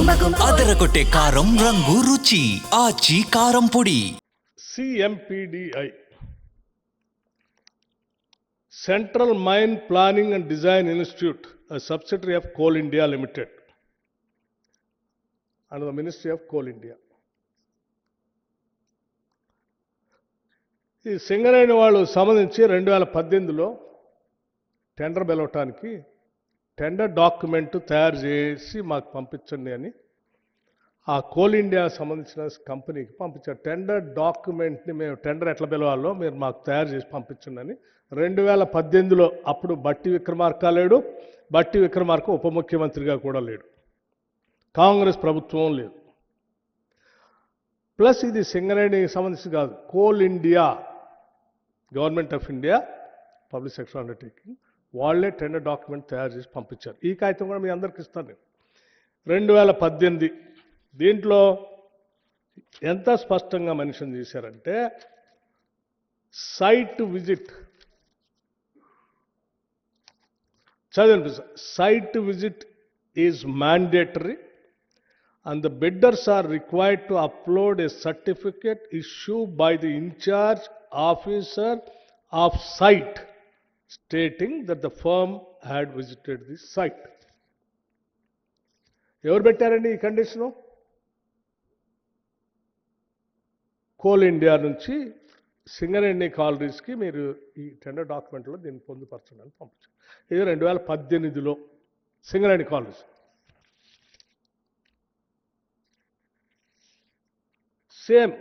అదరగొట్టే కారం రంగు రుచి ఆచి కారం పొడి. CMPDI, Central Mine Planning and Design Institute, a subsidiary of Coal India Limited, under the Ministry of Coal India. ఈ సింగరేణి వాళ్ళు సంబంధించి 2018లో టెండర్ పిలవటానికి టెండర్ డాక్యుమెంట్ తయారు చేసి మాకు పంపించండి అని ఆ కోల్ ఇండియా సంబంధించిన కంపెనీకి పంపించారు. టెండర్ డాక్యుమెంట్ని మేము టెండర్ ఎట్లా పిలవాలో మీరు మాకు తయారు చేసి పంపించండి అని 2018లో అప్పుడు బట్టి విక్రమార్క లేడు, బట్టి విక్రమార్క ఉప ముఖ్యమంత్రిగా కూడా లేడు, కాంగ్రెస్ ప్రభుత్వం లేదు. ప్లస్ ఇది సింగరేణికి సంబంధించి కాదు, coal India, government of India public sector undertaking, వాళ్ళే టెండర్ డాక్యుమెంట్ తయారు చేసి పంపించారు. ఈ కాగితం కూడా మీ అందరికి ఇస్తాను నేను. 2018 దీంట్లో ఎంత స్పష్టంగా మెన్షన్ చేశారంటే సైట్ విజిట్, చదవండి, site visit is mandatory and the bidders are required to upload a certificate issued by the in-charge officer of site stating that the firm had visited the site. ఎవరు పెట్టారండి ఈ condition? Coal India నుంచి సింగరేణి కాలరీస్కి మీరు ఈ tender డాక్యుమెంట్లో దీన్ని పొందుపరచండి అని పంపించారు. ఇది 2018లో Singareni collieries. Same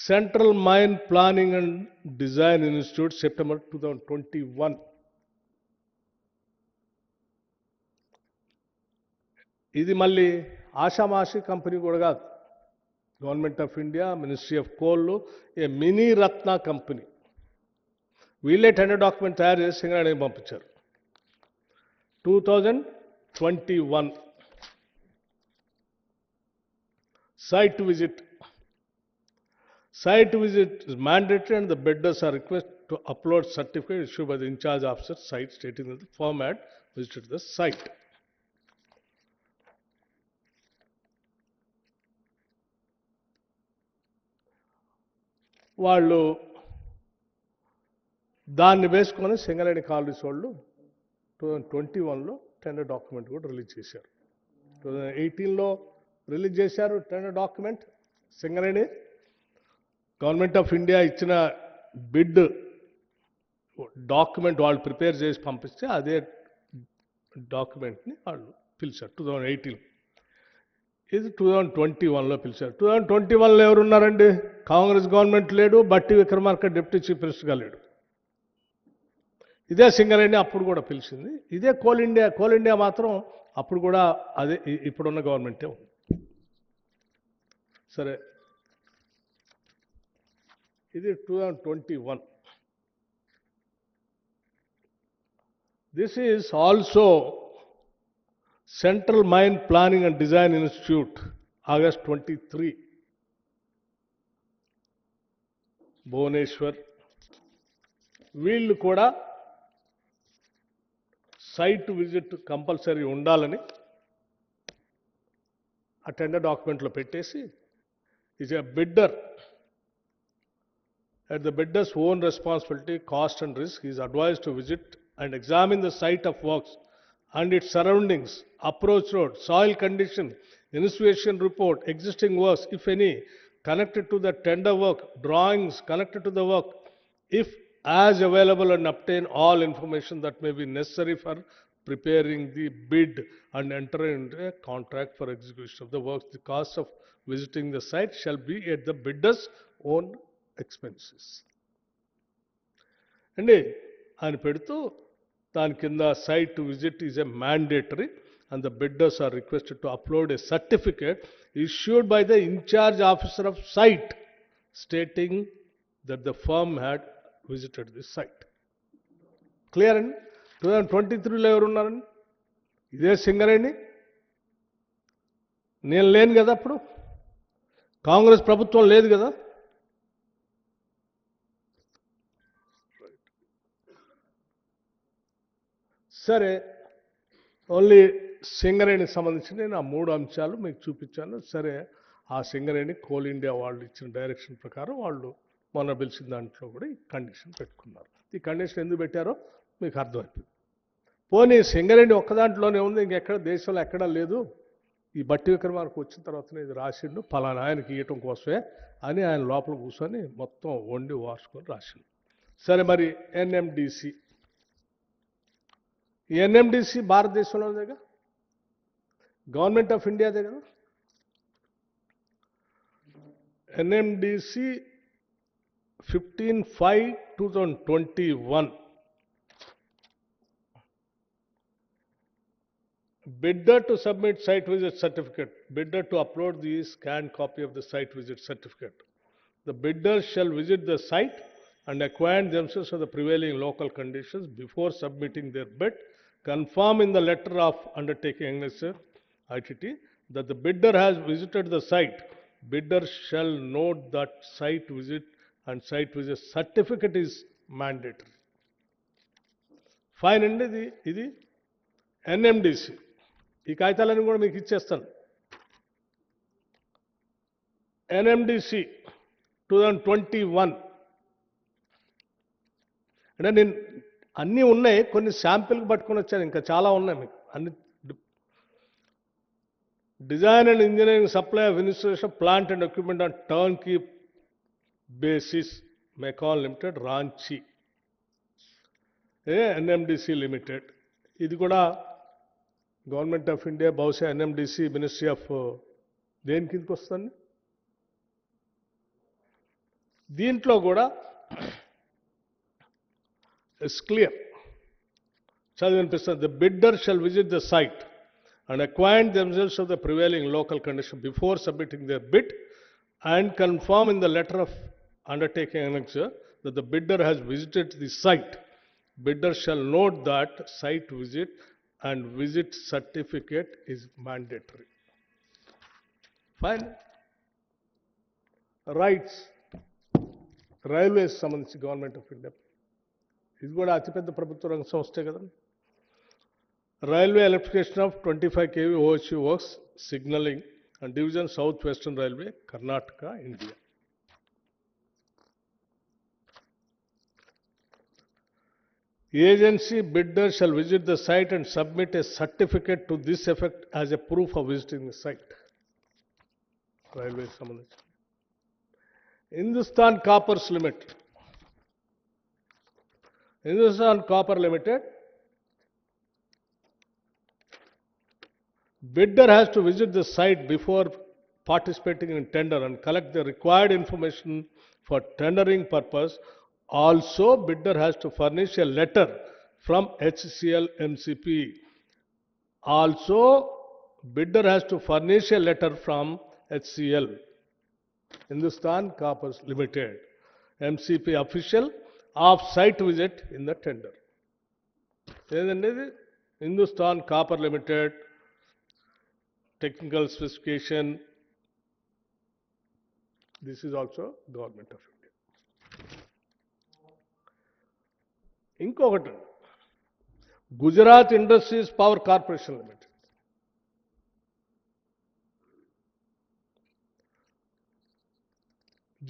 central mine planning and design institute September 2021. ఇది మళ్ళీ ఆషామాషి కంపెనీ కూడా కాదు, government of India, ministry of coal, a mini Ratna company. వీళ్ళే టెండర్ డాక్యుమెంట్ తయారు చేసి సింగరేణికి పంపించారు. 2021 site visit. Site visit is mandatory and the bidders are requested to upload certificate issued by the in-charge officer site stating that the firm had visited the site. వాళ్ళు దాన్ని వేసుకొని Singareni colonies వాళ్ళు 2021లో tender document కూడా release చేశారు. 2018లో release చేశారు tender document. Singareni government of India ఇచ్చిన bid document వాళ్ళు prepare చేసి పంపిస్తే అదే డాక్యుమెంట్ని వాళ్ళు పిలిచారు 2018. ఇది 2021లో పిలిచారు. 2021లో ఎవరున్నారండి? కాంగ్రెస్ గవర్నమెంట్ లేడు, బట్టి విక్రమార్క డిప్యూటీ చీఫ్ మినిస్టర్గా లేడు. ఇదే సింగరేణి అప్పుడు కూడా పిలిచింది. ఇదే కోల్ ఇండియా. కోల్ ఇండియా మాత్రం అప్పుడు కూడా అదే ఇప్పుడున్న గవర్నమెంటే ఉంది. సరే, ఇది 2021. This is also Central Mine Planning and Design Institute, August 23, Bhubaneswar. వీళ్ళు కూడా సైట్ విజిట్ కంపల్సరీ ఉండాలని ఆ టెండర్ డాక్యుమెంట్లో పెట్టేసి, is a bidder at the bidder's own responsibility, cost and risk, he is advised to visit and examine the site of works and its surroundings, approach road, soil condition, initiation report, existing works, if any, connected to the tender work, drawings connected to the work, if as available, and obtain all information that may be necessary for preparing the bid and enter into a contract for execution of the works. The cost of visiting the site shall be at the bidder's own expenses. అండి అని పెడుతూ దాని కింద site visit is a mandatory and the bidders are requested to upload a certificate issued by the in-charge officer of site stating that the firm had visited this site. Clear అండి? 2023లో ఎవరున్నారండి? ఇదే సింగరేణి. నేను లేను కదా, అప్పుడు కాంగ్రెస్ ప్రభుత్వం లేదు కదా. సరే, ఓన్లీ సింగరేణికి సంబంధించి నేను ఆ 3 అంశాలు మీకు చూపించాను. సరే, ఆ సింగరేణి కోల్ ఇండియా వాళ్ళు ఇచ్చిన డైరెక్షన్ ప్రకారం వాళ్ళు మొన్న పిలిచిన దాంట్లో కూడా ఈ కండిషన్ పెట్టుకున్నారు. ఈ కండిషన్ ఎందుకు పెట్టారో మీకు అర్థమైపోయింది. పోనీ సింగరేణి ఒక్క దాంట్లోనే ఉంది, ఇంకెక్కడ దేశంలో ఎక్కడా లేదు. ఈ బట్టి విక్రమార్క వచ్చిన తర్వాతనే ఇది రాసిండు, పలానా ఆయనకి ఇవ్వటం కోసమే అని ఆయన లోపల కూర్చొని మొత్తం వండి వార్చుకొని రాసిండు. సరే, మరి ఎన్ఎండిసి, ఈ ఎన్ఎండిసి భారతదేశంలోదేగా, గవర్నమెంట్ ఆఫ్ ఇండియాదే కదా. NMDC 15/5/2021 bidder to submit site visit certificate, bidder to upload the scanned copy of the site visit certificate. The bidder shall visit the site and acquaint themselves with the prevailing local conditions before submitting their bid, confirm in the letter of undertaking annexure ITT that the bidder has visited the site. Bidder shall note that site visit and site visit certificate is mandatory. Fine అండి. ఇది NMDC. ఈ కాగితాలన్నీ కూడా మీకు ఇచ్చేస్తాను. NMDC 2021 అంటే నేను అన్నీ ఉన్నాయి, కొన్ని శాంపిల్కి పట్టుకొని వచ్చాను, ఇంకా చాలా ఉన్నాయి మీకు అన్ని. Design and engineering supply of installation plant and equipment on turnkey basis, MECON limited, Ranchi, NMDC limited. ఇది కూడా గవర్నమెంట్ ఆఫ్ ఇండియా, బహుశా ఎన్ఎండిసి మినిస్ట్రీ ఆఫ్ దేని కిందకి వస్తుంది. దీంట్లో కూడా ఇట్స్ క్లియర్, చదివి అనిపిస్తుంది. The bidder shall visit the site and acquaint themselves of the prevailing local condition before submitting their bid and confirm in the letter of undertaking annexure that the bidder has visited the site. Bidder shall note that site visit and visit certificate is mandatory. Fine. Rights. Railways సంబంధించి government of India, ఇది కూడా అతిపెద్ద ప్రభుత్వ రంగ సంస్థే కదండి. Railway electrification of 25 kV OHV works, signaling and division South Western Railway, Karnataka, India. Agency bidder shall visit the site and submit a certificate to this effect as a proof of visiting the site. Railway సంబంధించి. Hindustan Coppers Limited. Hindustan Copper Limited, bidder has to visit the site before participating in tender and collect the required information for tendering purpose. Also, bidder has to furnish a letter from HCL MCP. Also, bidder has to furnish a letter from HCL, Hindustan Coppers Limited, MCP official of site visit in the tender. Hindustan Copper Limited, technical specification. This is also government of India. ఇంకొకటి, Gujarat industries power corporation limited,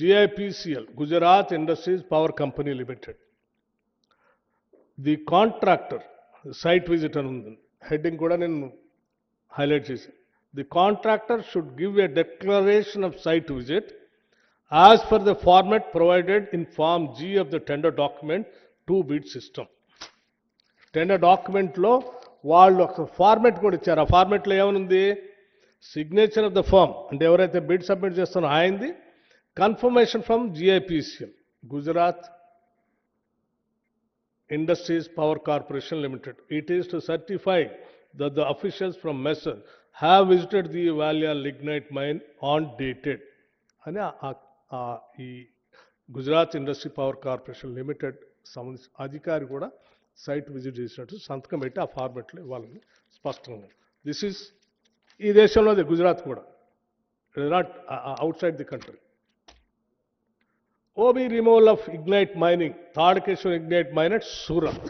GIPCL, Gujarat Industries Power Company Limited. The contractor, site visit అని ఉంది, heading కూడా నేను highlight చేశాను. The contractor should give a declaration of site visit as per the format provided in Form G of the tender document to bid system. Tender document లో వాళ్ళు ఒక format కూడా ఇచ్చారు. ఆ ఫార్మెట్లో ఏమనుంది? సిగ్నేచర్ ఆఫ్ ద ఫర్మ్, అంటే ఎవరైతే bid submit చేస్తారో ఆయనది, confirmation from GIPCL, Gujarat industries power corporation limited. It is to certify that the officials from Messrs have visited the Valia lignite mine on dated అని ఈ Gujarat industry power corporation limited సంబంధించిన అధికారి కూడా site visit చేసినట్టు సంతకం పెట్టి ఆ ఫార్మెట్లో ఇవ్వాలని స్పష్టంగా. దిస్ ఈజ్ ఈ దేశంలోదే, గుజరాత్ కూడా, it is not out side the country. OB removal of ignite mining, Tadkeshwar ignite mine at Surat.